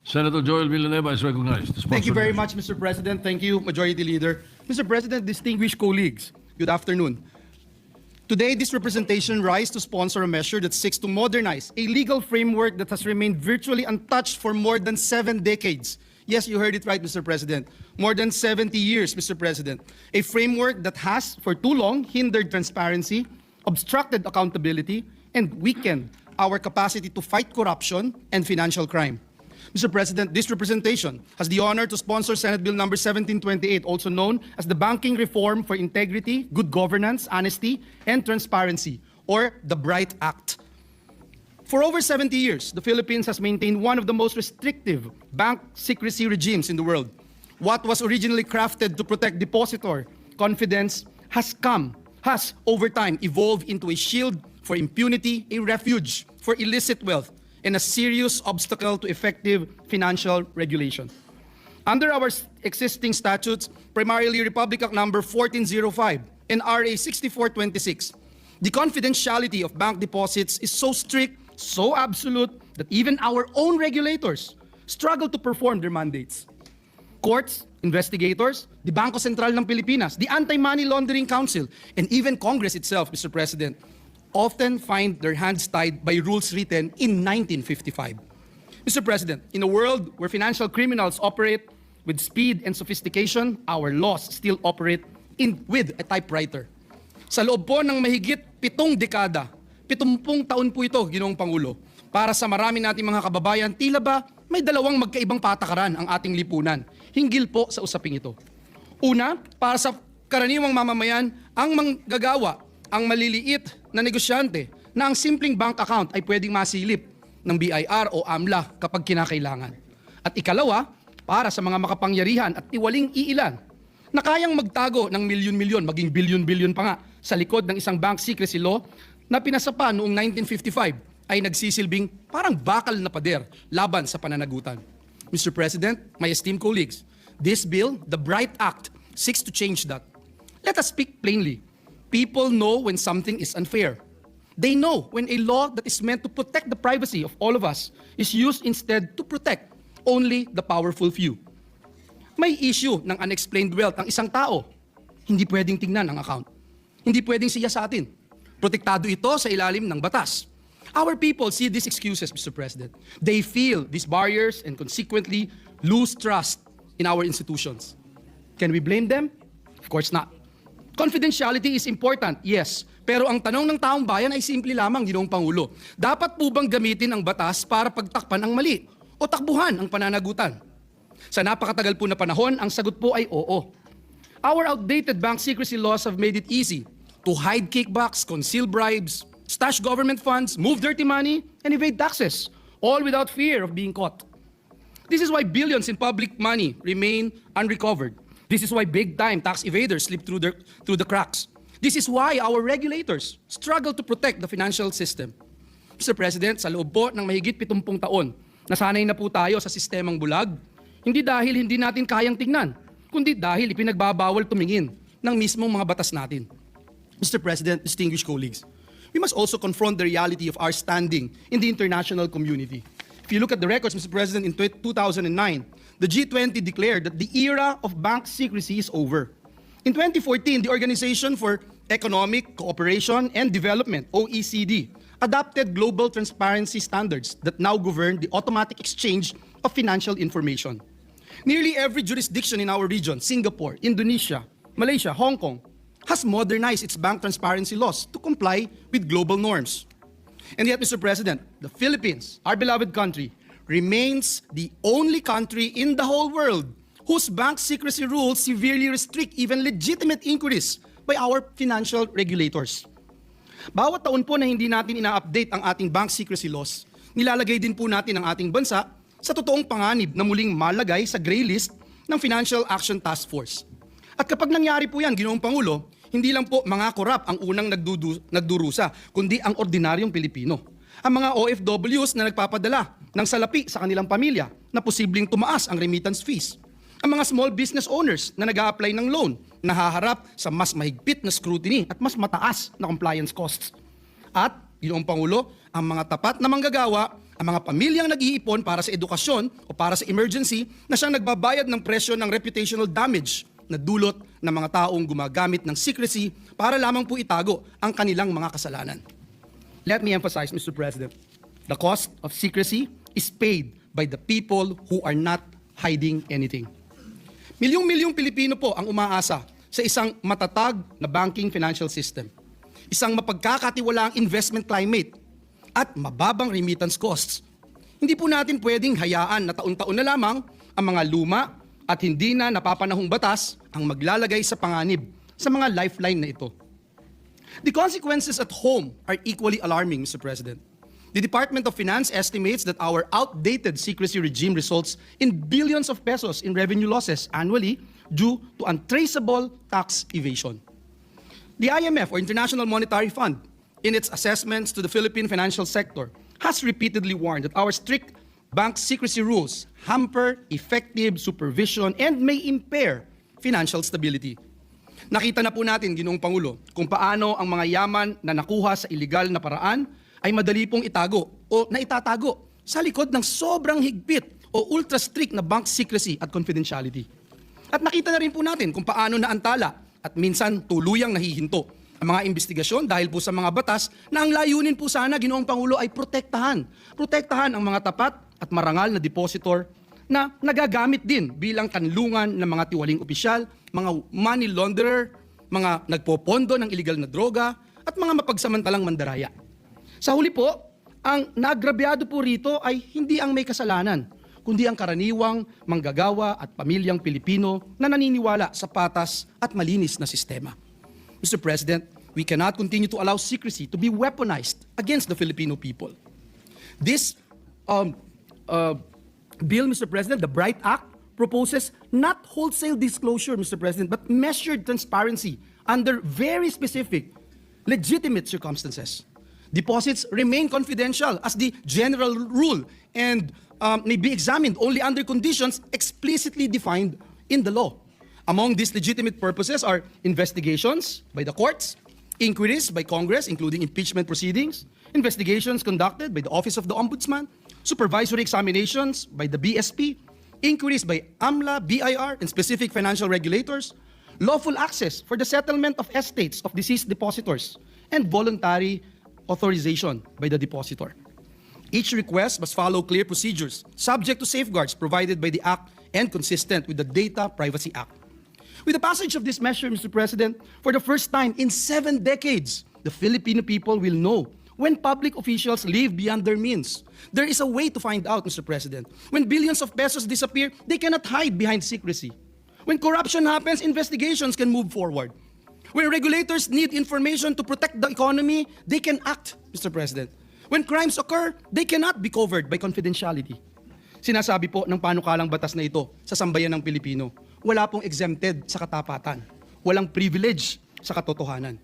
Senator Joel Villanueva is recognized. The Thank you sponsor very motion. much, Mr. President. Thank you, Majority Leader. Mr. President, distinguished colleagues, good afternoon. Today, this representation rise to sponsor a measure that seeks to modernize a legal framework that has remained virtually untouched for more than 7 decades. Yes, you heard it right, Mr. President. More than 70 years, Mr. President. A framework that has, for too long, hindered transparency, obstructed accountability, and weakened our capacity to fight corruption and financial crime. Mr. President, this representation has the honor to sponsor Senate Bill number 1728, also known as the Banking Reform for Integrity, Good Governance, Honesty, and Transparency, or the BRIGHT Act. For over 70 years, the Philippines has maintained one of the most restrictive bank secrecy regimes in the world. What was originally crafted to protect depositor confidence has over time evolved into a shield for impunity, a refuge for illicit wealth, and a serious obstacle to effective financial regulation. Under our existing statutes, primarily Republic Act number 1405 and RA 6426, the confidentiality of bank deposits is so strict, so absolute, that even our own regulators struggle to perform their mandates. Courts, investigators, the Bangko Sentral ng Pilipinas, the Anti-Money Laundering Council, and even Congress itself, Mr. President, often find their hands tied by rules written in 1955. Mr. President, in a world where financial criminals operate with speed and sophistication, our laws still operate with a typewriter. Sa loob po ng mahigit 7 dekada, 70 taon po ito, Ginoong Pangulo, para sa marami nating mga kababayan, tila ba may dalawang magkaibang patakaran ang ating lipunan hinggil po sa usaping ito. Una, para sa karaniwang mamamayan, ang manggagawa, ang maliliit na negosyante na ang simpleng bank account ay pwedeng masilip ng BIR o AMLA kapag kinakailangan. At ikalawa, para sa mga makapangyarihan at tiwaling iilan na kayang magtago ng milyon-milyon, maging bilyon-bilyon pa nga sa likod ng isang bank secrecy law na pinasapa noong 1955 ay nagsisilbing parang bakal na pader laban sa pananagutan. Mr. President, my esteemed colleagues, this bill, the BRIGHT Act, seeks to change that. Let us speak plainly. People know when something is unfair. They know when a law that is meant to protect the privacy of all of us is used instead to protect only the powerful few. May issue ng unexplained wealth ang isang tao. Hindi pwedeng tingnan ang account. Hindi pwedeng siya sa atin. Protektado ito sa ilalim ng batas. Our people see these excuses, Mr. President. They feel these barriers and consequently lose trust in our institutions. Can we blame them? Of course not. Confidentiality is important, yes. Pero ang tanong ng taong bayan ay simple lamang, Ginoong Pangulo. Dapat po bang gamitin ang batas para pagtakpan ang mali o takbuhan ang pananagutan? Sa napakatagal po na panahon, ang sagot po ay oo. Our outdated bank secrecy laws have made it easy to hide kickbacks, conceal bribes, stash government funds, move dirty money, and evade taxes, all without fear of being caught. This is why billions in public money remain unrecovered. This is why big-time tax evaders slip through the cracks. This is why our regulators struggle to protect the financial system. Mr. President, sa loob po ng mahigit 70 taon, nasanay na po tayo sa sistemang bulag, hindi dahil hindi natin kayang tingnan, kundi dahil ipinagbabawal tumingin ng mismong mga batas natin. Mr. President, distinguished colleagues, we must also confront the reality of our standing in the international community. If you look at the records, Mr. President, in 2009, the G20 declared that the era of bank secrecy is over. In 2014, the Organization for Economic Cooperation and Development, OECD, adopted global transparency standards that now govern the automatic exchange of financial information. Nearly every jurisdiction in our region, Singapore, Indonesia, Malaysia, Hong Kong, has modernized its bank transparency laws to comply with global norms. And yet, Mr. President, the Philippines, our beloved country, remains the only country in the whole world whose bank secrecy rules severely restrict even legitimate inquiries by our financial regulators. Bawat taon po na hindi natin ina-update ang ating bank secrecy laws, nilalagay din po natin ang ating bansa sa totoong panganib na muling malagay sa gray list ng Financial Action Task Force. At kapag nangyari po yan, Ginoong Pangulo, hindi lang po mga korap ang unang nagdurusa, kundi ang ordinaryong Pilipino. Ang mga OFWs na nagpapadala ng salapi sa kanilang pamilya na posibleng tumaas ang remittance fees. Ang mga small business owners na nag-a-apply ng loan na haharap sa mas mahigpit na scrutiny at mas mataas na compliance costs. At, Ginoong Pangulo, ang mga tapat na manggagawa Ang mga pamilyang nag-iipon para sa edukasyon o para sa emergency na siyang nagbabayad ng presyo ng reputational damage na dulot ng mga taong gumagamit ng secrecy para lamang po itago ang kanilang mga kasalanan. Let me emphasize, Mr. President, the cost of secrecy is paid by the people who are not hiding anything. Milyong-milyong Pilipino po ang umaasa sa isang matatag na banking financial system, isang mapagkakatiwalaang investment climate, at mababang remittance costs. Hindi po natin pwedeng hayaan na taon-taon na lamang ang mga luma at hindi na napapanahong batas ang maglalagay sa panganib sa mga lifeline na ito. The consequences at home are equally alarming, Mr. President. The Department of Finance estimates that our outdated secrecy regime results in billions of pesos in revenue losses annually due to untraceable tax evasion. The IMF, or International Monetary Fund, in its assessments to the Philippine financial sector, has repeatedly warned that our strict bank secrecy rules hamper effective supervision and may impair financial stability. Nakita na po natin, Ginoong Pangulo, kung paano ang mga yaman na nakuha sa iligal na paraan ay madali pong itago o naitatago sa likod ng sobrang higpit o ultra-strict na bank secrecy at confidentiality. At nakita na rin po natin kung paano naantala at minsan tuluyang nahihinto ang mga investigasyon dahil po sa mga batas na ang layunin po sana, Ginoong Pangulo, ay protektahan. Protektahan ang mga tapat at marangal na depositor na nagagamit din bilang kanlungan ng mga tiwaling opisyal, mga money launderer, mga nagpopondo ng iligal na droga, at mga mapagsamantalang mandaraya. Sa huli po, ang nagrabyado po rito ay hindi ang may kasalanan, kundi ang karaniwang manggagawa at pamilyang Pilipino na naniniwala sa patas at malinis na sistema. Mr. President, we cannot continue to allow secrecy to be weaponized against the Filipino people. This bill, Mr. President, the BRIGHT Act, proposes not wholesale disclosure, Mr. President, but measured transparency under very specific, legitimate circumstances. Deposits remain confidential as the general rule and may be examined only under conditions explicitly defined in the law. Among these legitimate purposes are investigations by the courts, inquiries by Congress, including impeachment proceedings, investigations conducted by the Office of the Ombudsman, supervisory examinations by the BSP, inquiries by AMLA, BIR, and specific financial regulators, lawful access for the settlement of estates of deceased depositors, and voluntary authorization by the depositor. Each request must follow clear procedures, subject to safeguards provided by the Act and consistent with the Data Privacy Act. With the passage of this measure, Mr. President, for the first time in 7 decades, the Filipino people will know when public officials live beyond their means. There is a way to find out, Mr. President. When billions of pesos disappear, they cannot hide behind secrecy. When corruption happens, investigations can move forward. When regulators need information to protect the economy, they can act, Mr. President. When crimes occur, they cannot be covered by confidentiality. Sinasabi po ng panukalang batas na ito sa sambayan ng Pilipino, wala pong exempted sa katapatan. Walang privilege sa katotohanan.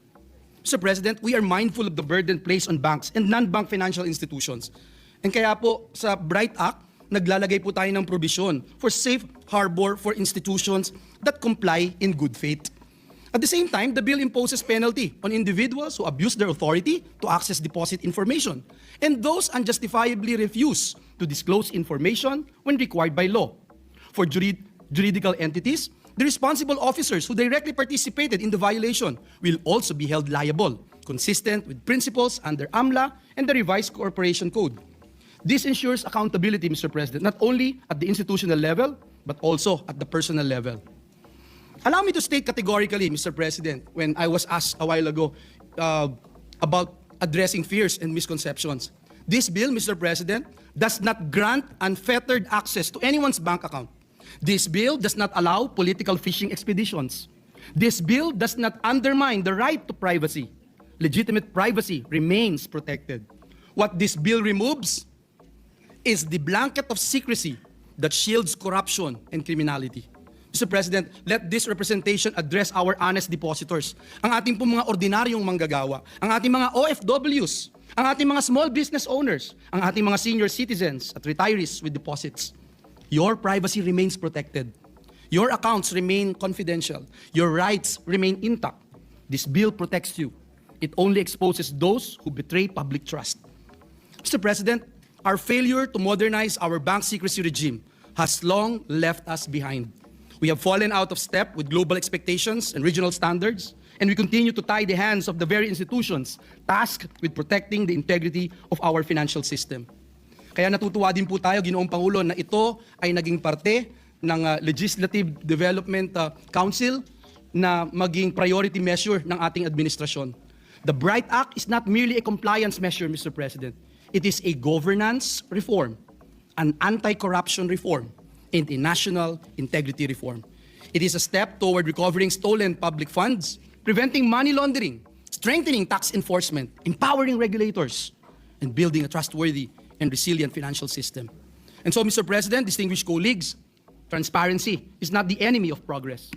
Mr. President, we are mindful of the burden placed on banks and non-bank financial institutions. And kaya po sa BRIGHT Act, naglalagay po tayo ng provision for safe harbor for institutions that comply in good faith. At the same time, the bill imposes penalty on individuals who abuse their authority to access deposit information and those unjustifiably refuse to disclose information when required by law. For juridical entities, the responsible officers who directly participated in the violation will also be held liable, consistent with principles under AMLA and the revised Corporation Code. This ensures accountability, Mr. President, not only at the institutional level, but also at the personal level. Allow me to state categorically, Mr. President, when I was asked a while ago about addressing fears and misconceptions. This bill, Mr. President, does not grant unfettered access to anyone's bank account. This bill does not allow political fishing expeditions. This bill does not undermine the right to privacy. Legitimate privacy remains protected. What this bill removes is the blanket of secrecy that shields corruption and criminality. Mr. President, let this representation address our honest depositors, ang ating pong mga ordinaryong manggagawa, ang ating mga OFWs, ang ating mga small business owners, ang ating mga senior citizens at retirees with deposits. Your privacy remains protected. Your accounts remain confidential. Your rights remain intact. This bill protects you. It only exposes those who betray public trust. Mr. President, our failure to modernize our bank secrecy regime has long left us behind. We have fallen out of step with global expectations and regional standards, and we continue to tie the hands of the very institutions tasked with protecting the integrity of our financial system. Kaya natutuwa din po tayo, Ginoong Pangulo, na ito ay naging parte ng Legislative Development Council na maging priority measure ng ating administrasyon. The BRIGHT Act is not merely a compliance measure, Mr. President. It is a governance reform, an anti-corruption reform, and a national integrity reform. It is a step toward recovering stolen public funds, preventing money laundering, strengthening tax enforcement, empowering regulators, and building a trustworthy and resilient financial system. And so, Mr. President, distinguished colleagues, transparency is not the enemy of progress.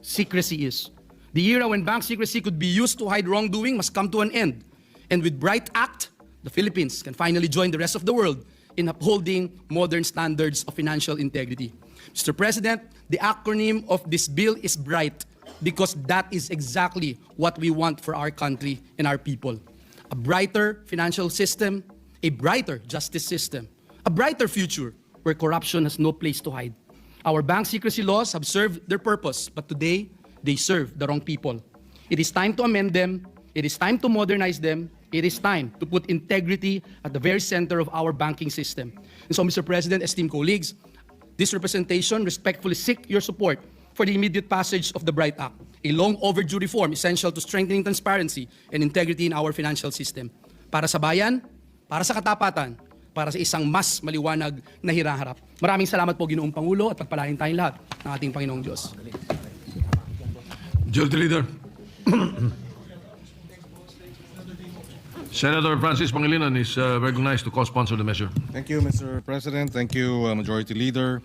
Secrecy is. The era when bank secrecy could be used to hide wrongdoing must come to an end. And with BRIGHT Act, the Philippines can finally join the rest of the world in upholding modern standards of financial integrity. Mr. President, the acronym of this bill is BRIGHT because that is exactly what we want for our country and our people. A brighter financial system, a brighter justice system, a brighter future where corruption has no place to hide. Our bank secrecy laws have served their purpose, but today, they serve the wrong people. It is time to amend them. It is time to modernize them. It is time to put integrity at the very center of our banking system. And so, Mr. President, esteemed colleagues, this representation respectfully seek your support for the immediate passage of the BRIGHT Act, a long overdue reform essential to strengthening transparency and integrity in our financial system. Para sa bayan, para sa katapatan, para sa isang mas maliwanag na hinaharap. Maraming salamat po, Ginoong Pangulo, at pagpalain tayong lahat ng ating Panginoong Diyos. Majority Leader. Senator Francis Pangilinan is recognized to co-sponsor the measure. Thank you, Mr. President. Thank you, Majority Leader,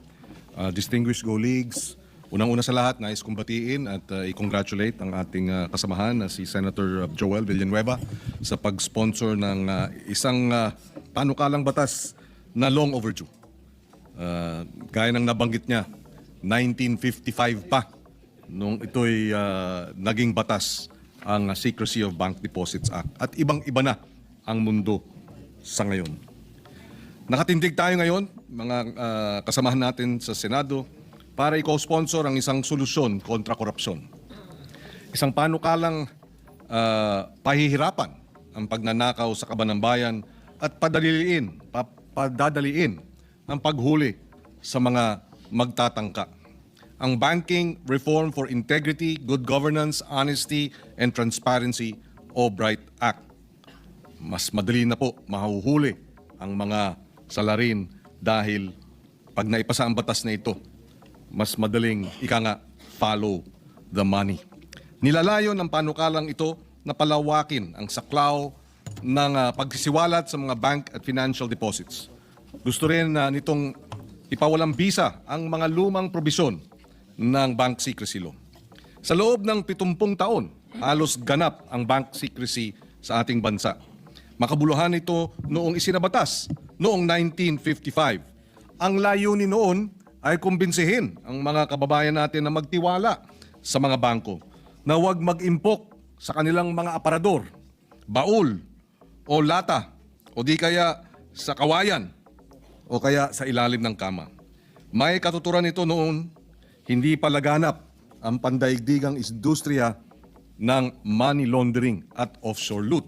distinguished colleagues. Unang-una sa lahat, nais kong batiin at i-congratulate ang ating kasamahan na si Senator Joel Villanueva sa pag-sponsor ng isang panukalang batas na long overdue. Gaya ng nabanggit niya, 1955 pa nung ito'y naging batas ang Secrecy of Bank Deposits Act. At ibang-iba na ang mundo sa ngayon. Nakatindig tayo ngayon, mga kasamahan natin sa Senado, para i-co-sponsor ang isang solusyon kontra korupsyon. Isang panukalang pahihirapan ang pagnanakaw sa kaban ng bayan at padadaliin ang paghuli sa mga magtatangka. Ang Banking Reform for Integrity, Good Governance, Honesty, and Transparency o BRIGHT Act. Mas madali na po mahuhuli ang mga salarin dahil pag naipasa ang batas na ito, mas madaling follow the money. Nilalayon ng panukalang ito na palawakin ang saklaw ng pagsisiwalat sa mga bank at financial deposits. Gusto rin nitong ipawalang bisa ang mga lumang probisyon ng bank secrecy law. Sa loob ng 70 taon, halos ganap ang bank secrecy sa ating bansa. Makabuluhan ito noong isinabatas noong 1955. Ang layunin noon ay kumbinsihin ang mga kababayan natin na magtiwala sa mga bangko na huwag mag-impok sa kanilang mga aparador, baul o lata o di kaya sa kawayan o kaya sa ilalim ng kama. May katuturan ito noon, hindi pa laganap ang pandaigdigang industriya ng money laundering at offshore loot.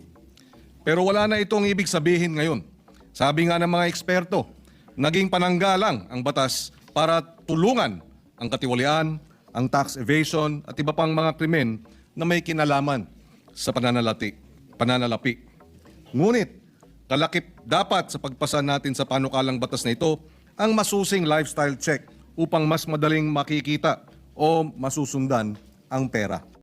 Pero wala na itong ibig sabihin ngayon. Sabi nga ng mga eksperto, naging pananggalang ang batas para tulungan ang katiwalian, ang tax evasion at iba pang mga krimen na may kinalaman sa pananalapi. Ngunit, kalakip dapat sa pagpasa natin sa panukalang batas na ito ang masusing lifestyle check upang mas madaling makikita o masusundan ang pera.